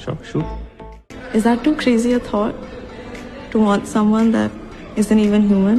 Sure, shoot. Is that too crazy a thought to want someone that isn't even human?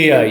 AI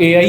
AI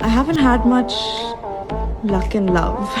I haven't had much luck in love.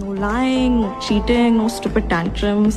No lying, no cheating, no stupid tantrums.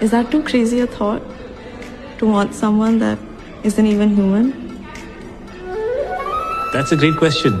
Is that too crazy a thought to want someone that isn't even human? That's a great question.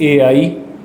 AI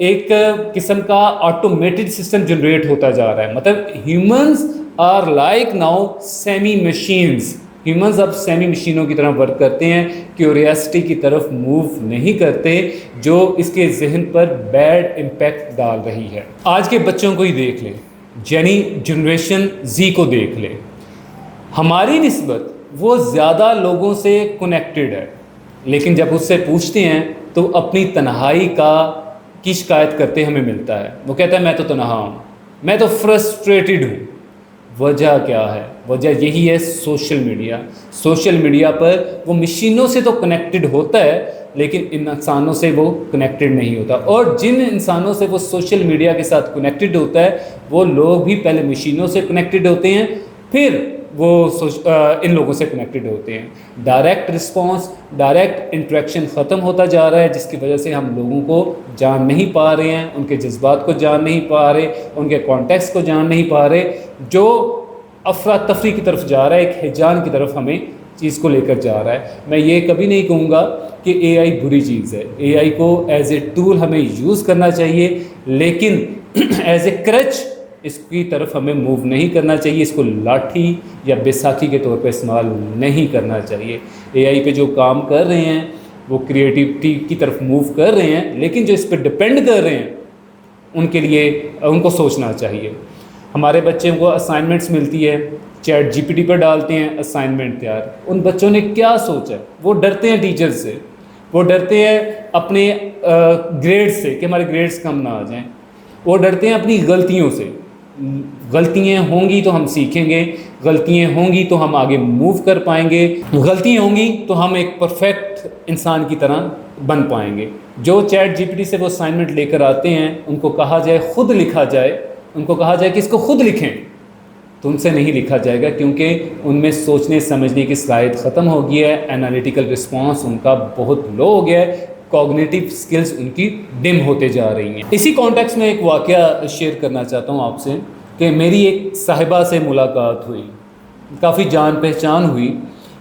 ایک قسم کا automated system generate ہوتا جا رہا ہے. مطلب humans are like now semi machines. Humans اب semi مشینوں کی طرح ورک کرتے ہیں, کیوریاسٹی کی طرف موو نہیں کرتے, جو اس کے ذہن پر بیڈ امپیکٹ ڈال رہی ہے. آج کے بچوں کو ہی دیکھ لیں, یعنی جنریشن زی کو دیکھ لیں, ہماری نسبت وہ زیادہ لوگوں سے کنیکٹڈ ہے, لیکن جب اس سے پوچھتے ہیں تو اپنی تنہائی کی شکایت کرتے ہمیں ملتا ہے. وہ کہتا ہے میں تو تنہا ہوں, میں تو فرسٹریٹڈ ہوں. وجہ کیا ہے؟ وجہ یہی ہے سوشل میڈیا. سوشل میڈیا پر وہ مشینوں سے تو کنیکٹڈ ہوتا ہے, لیکن ان انسانوں سے وہ کنیکٹڈ نہیں ہوتا. اور جن انسانوں سے وہ سوشل میڈیا کے ساتھ کنیکٹڈ ہوتا ہے, وہ لوگ بھی پہلے مشینوں سے کنیکٹڈ ہوتے ہیں, پھر وہ ان لوگوں سے کنیکٹڈ ہوتے ہیں. ڈائریکٹ رسپانس, ڈائریکٹ انٹریکشن ختم ہوتا جا رہا ہے, جس کی وجہ سے ہم لوگوں کو جان نہیں پا رہے ہیں, ان کے جذبات کو جان نہیں پا رہے, ان کے کانٹیکسٹ کو جان نہیں پا رہے, جو افراتفری کی طرف جا رہا ہے, ایک ہیجان کی طرف ہمیں چیز کو لے کر جا رہا ہے. میں یہ کبھی نہیں کہوں گا کہ اے آئی بری چیز ہے. اے آئی کو ایز اے ٹول ہمیں یوز کرنا چاہیے, لیکن ایز اے کرچ اس کی طرف ہمیں موو نہیں کرنا چاہیے. اس کو لاٹھی یا بیساکھی کے طور پہ استعمال نہیں کرنا چاہیے. اے آئی پہ جو کام کر رہے ہیں وہ کریٹیوٹی کی طرف موو کر رہے ہیں, لیکن جو اس پہ ڈپینڈ کر رہے ہیں ان کے لیے ان کو سوچنا چاہیے. ہمارے بچوں کو اسائنمنٹس ملتی ہے, چیٹ جی پی ٹی پر ڈالتے ہیں اسائنمنٹ تیار. ان بچوں نے کیا سوچا؟ وہ ڈرتے ہیں ٹیچر سے, وہ ڈرتے ہیں اپنے گریڈ سے کہ ہمارے گریڈز کم نہ آ جائیں, وہ ڈرتے ہیں اپنی غلطیوں سے. غلطیاں ہوں گی تو ہم سیکھیں گے, غلطیاں ہوں گی تو ہم آگے موو کر پائیں گے, غلطیاں ہوں گی تو ہم ایک پرفیکٹ انسان کی طرح بن پائیں گے. جو چیٹ جی پی ٹی سے وہ اسائنمنٹ لے کر آتے ہیں, ان کو کہا جائے خود لکھا جائے, ان کو کہا جائے کہ اس کو خود لکھیں, تو ان سے نہیں لکھا جائے گا, کیونکہ ان میں سوچنے سمجھنے کی صلاحیت ختم ہو گئی ہے, انالیٹیکل رسپانس ان کا بہت لو ہو گیا ہے, کوگنیٹیو سکلز ان کی ڈم ہوتے جا رہی ہیں. اسی کانٹیکس میں ایک واقعہ شیئر کرنا چاہتا ہوں آپ سے کہ میری ایک صاحبہ سے ملاقات ہوئی, کافی جان پہچان ہوئی.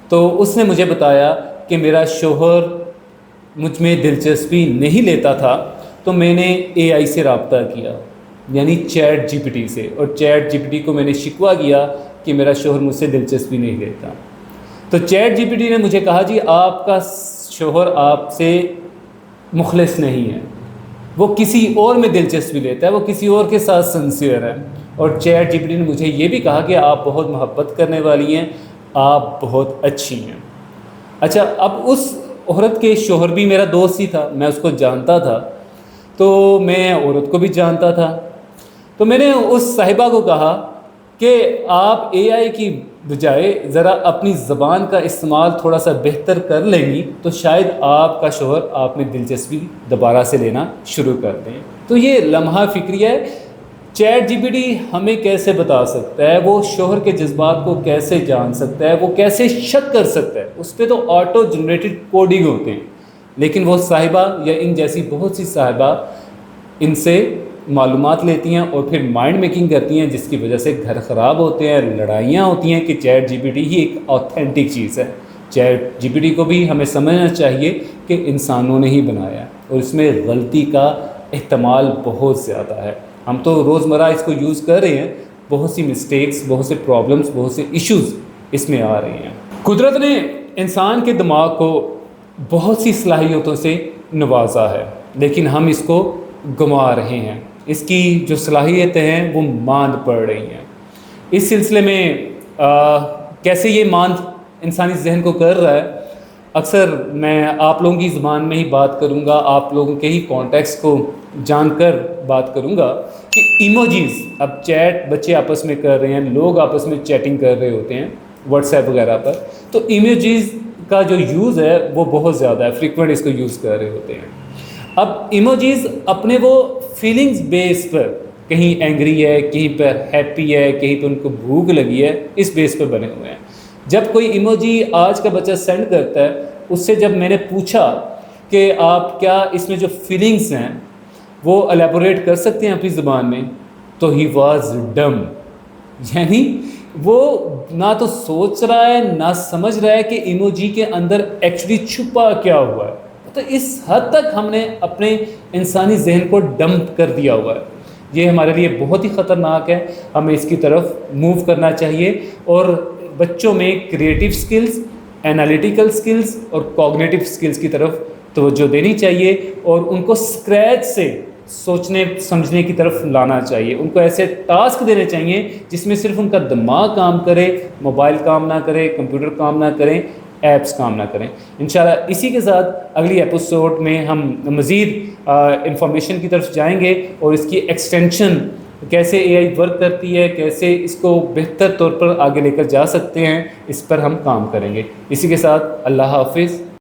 تو اس نے مجھے بتایا کہ میرا شوہر مجھ میں دلچسپی نہیں لیتا تھا, تو میں نے اے آئی سے رابطہ کیا, یعنی چیٹ جی پی ٹی سے, اور چیٹ جی پی ٹی کو میں نے شکوہ کیا کہ میرا شوہر مجھ سے دلچسپی نہیں لیتا. تو چیٹ جی پی ٹی نے مجھے کہا جی آپ کا شوہر آپ سے مخلص نہیں ہے, وہ کسی اور میں دلچسپی لیتا ہے, وہ کسی اور کے ساتھ سنسیئر ہے. اور چیٹ جی پی ٹی نے مجھے یہ بھی کہا کہ آپ بہت محبت کرنے والی ہیں, آپ بہت اچھی ہیں. اچھا, اب اس عورت کے شوہر بھی میرا دوست ہی تھا, میں اس کو جانتا تھا, تو میں عورت کو بھی جانتا تھا. تو میں نے اس صاحبہ کو کہا کہ آپ اے آئی کی بجائے ذرا اپنی زبان کا استعمال تھوڑا سا بہتر کر لیں گی تو شاید آپ کا شوہر آپ میں دلچسپی دوبارہ سے لینا شروع کر دیں. تو یہ لمحہ فکری ہے. چیٹ جی پی ٹی ہمیں کیسے بتا سکتا ہے, وہ شوہر کے جذبات کو کیسے جان سکتا ہے, وہ کیسے شک کر سکتا ہے؟ اس پہ تو آٹو جنریٹڈ کوڈنگ ہوتے ہیں, لیکن وہ صاحبہ یا ان جیسی بہت سی صاحبہ ان سے معلومات لیتی ہیں اور پھر مائنڈ میکنگ کرتی ہیں, جس کی وجہ سے گھر خراب ہوتے ہیں, لڑائیاں ہوتی ہیں. کہ چیٹ جی پی ٹی ہی ایک آتھینٹک چیز ہے. چیٹ جی پی ٹی کو بھی ہمیں سمجھنا چاہیے کہ انسانوں نے ہی بنایا, اور اس میں غلطی کا احتمال بہت زیادہ ہے. ہم تو روزمرہ اس کو یوز کر رہے ہیں, بہت سی مسٹیکس, بہت سے پرابلمس, بہت سے ایشوز اس میں آ رہے ہیں. قدرت نے انسان کے دماغ کو بہت سی صلاحیتوں سے نوازا ہے, لیکن ہم اس کو گنوا رہے ہیں. اس کی جو صلاحیتیں ہیں وہ ماند پڑ رہی ہیں. اس سلسلے میں کیسے یہ ماند انسانی ذہن کو کر رہا ہے, اکثر میں آپ لوگوں کی زبان میں ہی بات کروں گا, آپ لوگوں کے ہی کانٹیکسٹ کو جان کر بات کروں گا کہ ایموجیز. اب چیٹ بچے آپس میں کر رہے ہیں, لوگ آپس میں چیٹنگ کر رہے ہوتے ہیں واٹس ایپ وغیرہ پر, تو ایموجیز کا جو یوز ہے وہ بہت زیادہ ہے, فریکوینٹ اس کو یوز کر رہے ہوتے ہیں. اب ایموجیز اپنے وہ فیلنگز بیس پر, کہیں اینگری ہے, کہیں پر ہیپی ہے, کہیں پہ ان کو بھوک لگی ہے, اس بیس پر بنے ہوئے ہیں. جب کوئی ایموجی آج کا بچہ سینڈ کرتا ہے, اس سے جب میں نے پوچھا کہ آپ کیا اس میں جو فیلنگز ہیں وہ الیبوریٹ کر سکتے ہیں اپنی زبان میں, تو ہی واز ڈم. یعنی وہ نہ تو سوچ رہا ہے نہ سمجھ رہا ہے کہ ایموجی کے اندر ایکچولی چھپا کیا ہوا ہے. تو تو اس حد تک ہم نے اپنے انسانی ذہن کو ڈمپ کر دیا ہوا ہے. یہ ہمارے لیے بہت ہی خطرناک ہے. ہمیں اس کی طرف موو کرنا چاہیے اور بچوں میں کریٹیو سکلز, انالیٹیکل سکلز اور کوگنیٹیو سکلز کی طرف توجہ دینی چاہیے اور ان کو اسکریچ سے سوچنے سمجھنے کی طرف لانا چاہیے. ان کو ایسے ٹاسک دینے چاہیے جس میں صرف ان کا دماغ کام کرے, موبائل کام نہ کرے, کمپیوٹر کام نہ کریں, ایپس کام نہ کریں. انشاءاللہ اسی کے ساتھ اگلی ایپیسوڈ میں ہم مزید انفارمیشن کی طرف جائیں گے اور اس کی ایکسٹینشن کیسے اے آئی ورک کرتی ہے, کیسے اس کو بہتر طور پر آگے لے کر جا سکتے ہیں, اس پر ہم کام کریں گے. اسی کے ساتھ اللہ حافظ.